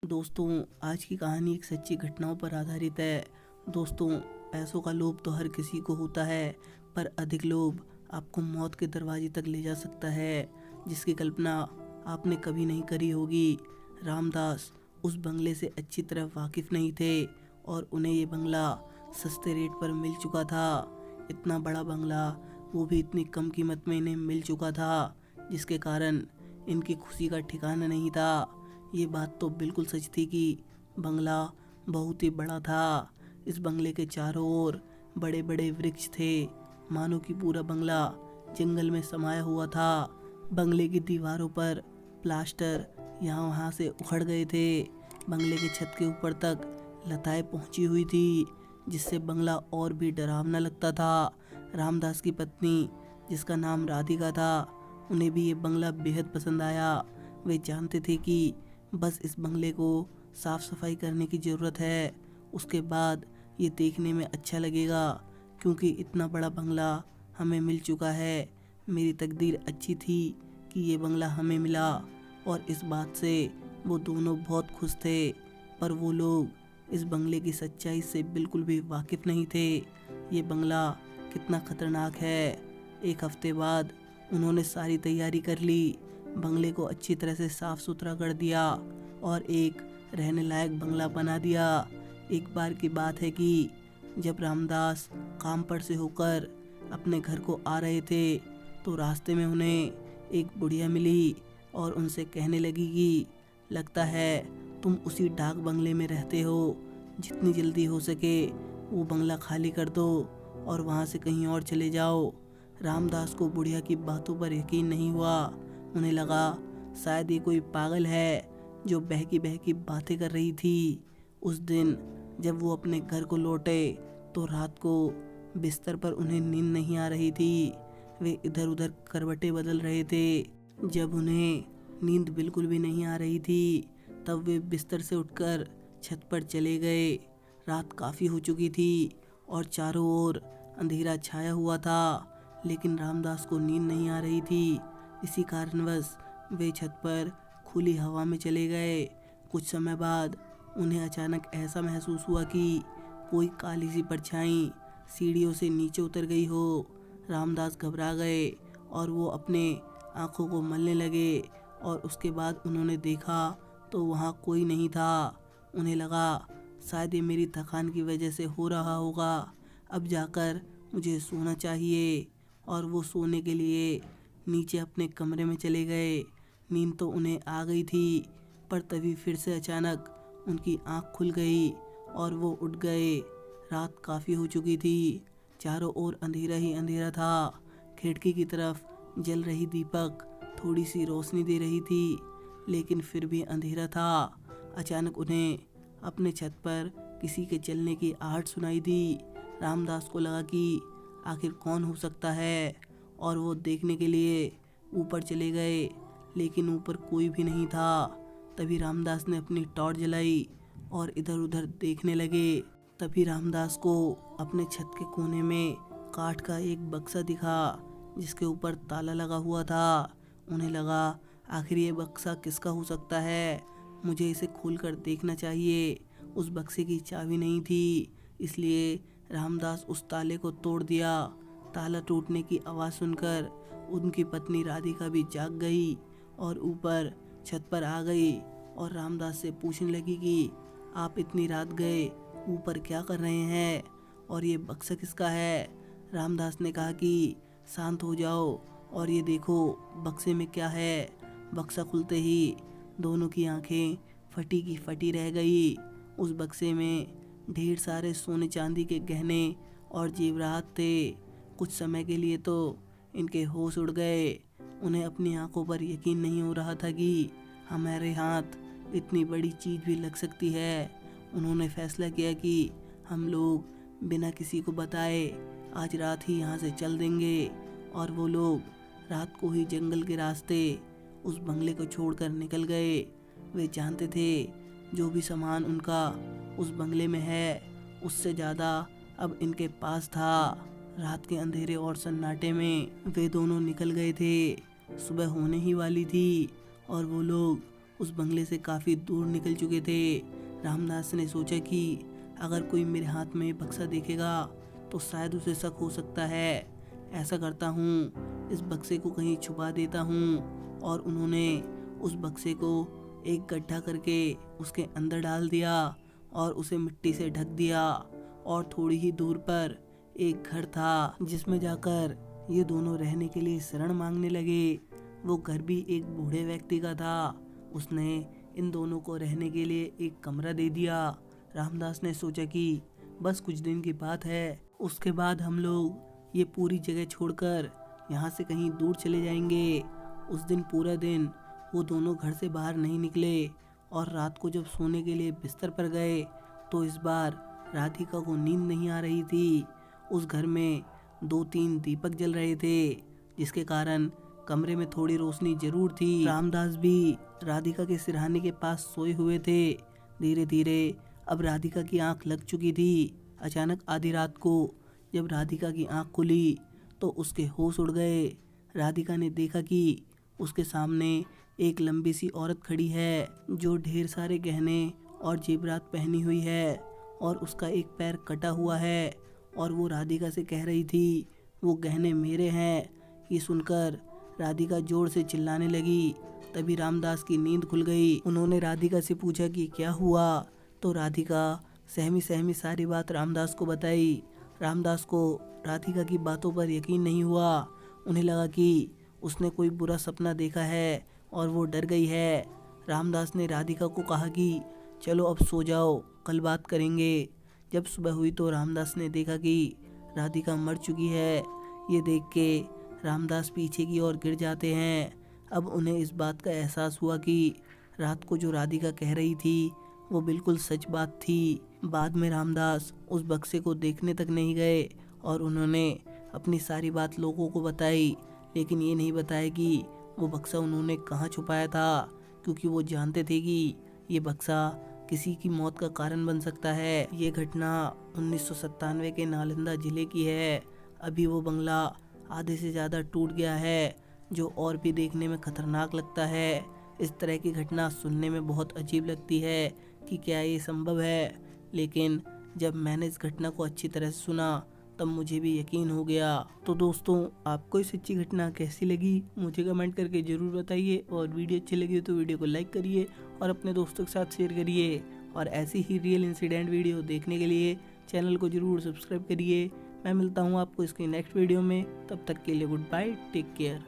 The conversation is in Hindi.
दोस्तों, आज की कहानी एक सच्ची घटनाओं पर आधारित है। दोस्तों, पैसों का लोभ तो हर किसी को होता है, पर अधिक लोभ आपको मौत के दरवाजे तक ले जा सकता है, जिसकी कल्पना आपने कभी नहीं करी होगी। रामदास उस बंगले से अच्छी तरह वाकिफ नहीं थे और उन्हें ये बंगला सस्ते रेट पर मिल चुका था। इतना बड़ा बंगला, वो भी इतनी कम कीमत में इन्हें मिल चुका था, जिसके कारण इनकी खुशी का ठिकाना नहीं था। ये बात तो बिल्कुल सच थी कि बंगला बहुत ही बड़ा था। इस बंगले के चारों ओर बड़े बड़े वृक्ष थे, मानो कि पूरा बंगला जंगल में समाया हुआ था। बंगले की दीवारों पर प्लास्टर यहाँ वहाँ से उखड़ गए थे। बंगले के छत के ऊपर तक लताएं पहुँची हुई थी, जिससे बंगला और भी डरावना लगता था। रामदास की पत्नी, जिसका नाम राधिका था, उन्हें भी ये बंगला बेहद पसंद आया। वे जानते थे कि बस इस बंगले को साफ सफाई करने की ज़रूरत है, उसके बाद ये देखने में अच्छा लगेगा, क्योंकि इतना बड़ा बंगला हमें मिल चुका है। मेरी तकदीर अच्छी थी कि ये बंगला हमें मिला, और इस बात से वो दोनों बहुत खुश थे। पर वो लोग इस बंगले की सच्चाई से बिल्कुल भी वाकिफ़ नहीं थे। ये बंगला कितना खतरनाक है। एक हफ्ते बाद उन्होंने सारी तैयारी कर ली, बंगले को अच्छी तरह से साफ सुथरा कर दिया और एक रहने लायक बंगला बना दिया। एक बार की बात है कि जब रामदास काम पर से होकर अपने घर को आ रहे थे, तो रास्ते में उन्हें एक बुढ़िया मिली और उनसे कहने लगी कि लगता है तुम उसी डाक बंगले में रहते हो। जितनी जल्दी हो सके वो बंगला खाली कर दो और वहाँ से कहीं और चले जाओ। रामदास को बुढ़िया की बातों पर यकीन नहीं हुआ। उन्हें लगा शायद ये कोई पागल है जो बहकी बहकी बातें कर रही थी। उस दिन जब वो अपने घर को लौटे, तो रात को बिस्तर पर उन्हें नींद नहीं आ रही थी। वे इधर उधर करवटें बदल रहे थे। जब उन्हें नींद बिल्कुल भी नहीं आ रही थी, तब वे बिस्तर से उठकर छत पर चले गए। रात काफ़ी हो चुकी थी और चारों ओर अंधेरा छाया हुआ था, लेकिन रामदास को नींद नहीं आ रही थी। इसी कारणवश वे छत पर खुली हवा में चले गए। कुछ समय बाद उन्हें अचानक ऐसा महसूस हुआ कि कोई काली सी परछाई सीढ़ियों से नीचे उतर गई हो। रामदास घबरा गए और वो अपने आंखों को मलने लगे, और उसके बाद उन्होंने देखा तो वहाँ कोई नहीं था। उन्हें लगा शायद ये मेरी थकान की वजह से हो रहा होगा, अब जाकर मुझे सोना चाहिए। और वो सोने के लिए नीचे अपने कमरे में चले गए। नींद तो उन्हें आ गई थी, पर तभी फिर से अचानक उनकी आंख खुल गई और वो उठ गए। रात काफ़ी हो चुकी थी, चारों ओर अंधेरा ही अंधेरा था। खिड़की की तरफ जल रही दीपक थोड़ी सी रोशनी दे रही थी, लेकिन फिर भी अंधेरा था। अचानक उन्हें अपने छत पर किसी के चलने की आहट सुनाई दी। रामदास को लगा कि आखिर कौन हो सकता है, और वो देखने के लिए ऊपर चले गए, लेकिन ऊपर कोई भी नहीं था। तभी रामदास ने अपनी टॉर्च जलाई और इधर उधर देखने लगे। तभी रामदास को अपने छत के कोने में काठ का एक बक्सा दिखा, जिसके ऊपर ताला लगा हुआ था। उन्हें लगा आखिर ये बक्सा किसका हो सकता है, मुझे इसे खोलकर देखना चाहिए। उस बक्से की चाबी नहीं थी, इसलिए रामदास उस ताले को तोड़ दिया। ताला टूटने की आवाज़ सुनकर उनकी पत्नी राधिका भी जाग गई और ऊपर छत पर आ गई और रामदास से पूछने लगी कि आप इतनी रात गए ऊपर क्या कर रहे हैं, और ये बक्सा किसका है। रामदास ने कहा कि शांत हो जाओ और ये देखो बक्से में क्या है। बक्सा खुलते ही दोनों की आंखें फटी की फटी रह गई। उस बक्से में ढेर सारे सोने चांदी के गहने और जेवरात थे। कुछ समय के लिए तो इनके होश उड़ गए। उन्हें अपनी आंखों पर यकीन नहीं हो रहा था कि हमारे हाथ इतनी बड़ी चीज़ भी लग सकती है। उन्होंने फैसला किया कि हम लोग बिना किसी को बताए आज रात ही यहाँ से चल देंगे, और वो लोग रात को ही जंगल के रास्ते उस बंगले को छोड़कर निकल गए। वे जानते थे जो भी सामान उनका उस बंगले में है, उससे ज़्यादा अब इनके पास था। रात के अंधेरे और सन्नाटे में वे दोनों निकल गए थे। सुबह होने ही वाली थी और वो लोग उस बंगले से काफ़ी दूर निकल चुके थे। रामदास ने सोचा कि अगर कोई मेरे हाथ में बक्सा देखेगा तो शायद उसे शक हो सकता है। ऐसा करता हूँ, इस बक्से को कहीं छुपा देता हूँ। और उन्होंने उस बक्से को एक गड्ढा करके उसके अंदर डाल दिया और उसे मिट्टी से ढक दिया। और थोड़ी ही दूर पर एक घर था जिसमें जाकर ये दोनों रहने के लिए शरण मांगने लगे। वो घर भी एक बूढ़े व्यक्ति का था। उसने इन दोनों को रहने के लिए एक कमरा दे दिया। रामदास ने सोचा कि बस कुछ दिन की बात है, उसके बाद हम लोग ये पूरी जगह छोड़कर यहाँ से कहीं दूर चले जाएंगे। उस दिन पूरा दिन वो दोनों घर से बाहर नहीं निकले और रात को जब सोने के लिए बिस्तर पर गए तो इस बार राधिका को नींद नहीं आ रही थी। उस घर में 2-3 दीपक जल रहे थे, जिसके कारण कमरे में थोड़ी रोशनी जरूर थी। रामदास भी राधिका के सिरहाने के पास सोए हुए थे। धीरे धीरे अब राधिका की आंख लग चुकी थी। अचानक आधी रात को जब राधिका की आंख खुली तो उसके होश उड़ गए। राधिका ने देखा कि उसके सामने एक लंबी सी औरत खड़ी है जो ढेर सारे गहने और जेवरात पहनी हुई है और उसका एक पैर कटा हुआ है। और वो राधिका से कह रही थी वो गहने मेरे हैं। ये सुनकर राधिका जोर से चिल्लाने लगी। तभी रामदास की नींद खुल गई। उन्होंने राधिका से पूछा कि क्या हुआ, तो राधिका सहमी सहमी सारी बात रामदास को बताई। रामदास को राधिका की बातों पर यकीन नहीं हुआ। उन्हें लगा कि उसने कोई बुरा सपना देखा है और वो डर गई है। रामदास ने राधिका को कहा कि चलो अब सो जाओ, कल बात करेंगे। जब सुबह हुई तो रामदास ने देखा कि राधिका मर चुकी है। ये देख के रामदास पीछे की ओर गिर जाते हैं। अब उन्हें इस बात का एहसास हुआ कि रात को जो राधिका कह रही थी वो बिल्कुल सच बात थी। बाद में रामदास उस बक्से को देखने तक नहीं गए और उन्होंने अपनी सारी बात लोगों को बताई, लेकिन ये नहीं बताया कि वो बक्सा उन्होंने कहाँ छुपाया था, क्योंकि वो जानते थे कि ये बक्सा किसी की मौत का कारण बन सकता है। ये घटना 1997 के नालंदा जिले की है। अभी वो बंगला आधे से ज़्यादा टूट गया है, जो और भी देखने में खतरनाक लगता है। इस तरह की घटना सुनने में बहुत अजीब लगती है कि क्या ये संभव है, लेकिन जब मैंने इस घटना को अच्छी तरह से सुना तब मुझे भी यकीन हो गया। तो दोस्तों, आपको ये सच्ची घटना कैसी लगी मुझे कमेंट करके ज़रूर बताइए। और वीडियो अच्छी लगी तो वीडियो को लाइक करिए और अपने दोस्तों के साथ शेयर करिए। और ऐसी ही रियल इंसिडेंट वीडियो देखने के लिए चैनल को ज़रूर सब्सक्राइब करिए। मैं मिलता हूँ आपको इसकी नेक्स्ट वीडियो में। तब तक के लिए गुड बाय, टेक केयर।